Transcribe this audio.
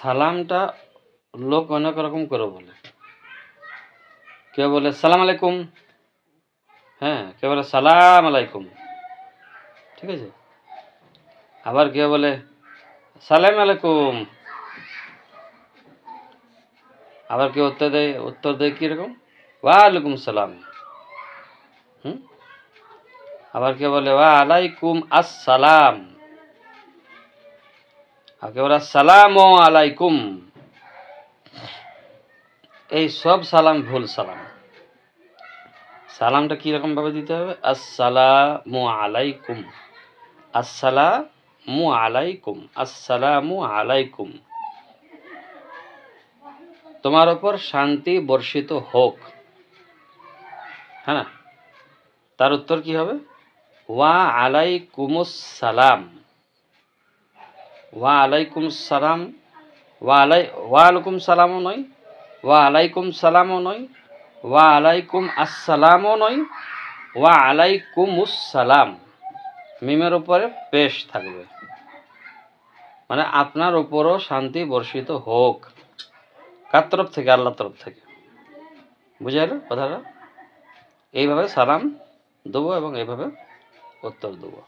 সালামটা লোক অনেক রকম করে বলে। কেউ বলে সালাম আলাইকুম, হ্যাঁ, কেউ বলে সালাম আলাইকুম, ঠিক আছে। আবার কেউ বলে সালাম আলাইকুম, আবার কেউ উত্তর দেয় কীরকম, ওয়ালাইকুম সালাম। আবার কেউ বলে ওয়া আলাইকুম আসসালাম, আর কেউ বলে আসসালামু আলাইকুম। এই সব সালাম ভুল সালাম। সালামটা কীরকম ভাবে দিতে হবে, আসসালামু আলাইকুম, আসসালামু আলাইকুম, আসসালামু আলাইকুম। তোমার ওপর শান্তি বর্ষিত হোক, হ্যাঁ না। তার উত্তর কি হবে, ওয়া আলাইকুমুস সালাম, ওয়া আলাইকুম সালাম, ওয়া আলাইকুম সালামও নয়, ওয়া আলাইকুম সালামও নয়, ওয়া আলাইকুম আসসালামও নয়, ওয়া আলাইকুমুস সালাম। মিমের উপরে পেশ থাকবে, মানে আপনার উপরও শান্তি বর্ষিত হোক। কার তরফ থেকে, আল্লাহর তরফ থেকে। বুঝে গেল কথাটা? এইভাবে সালাম দেবো এবং এইভাবে উত্তর দেবো।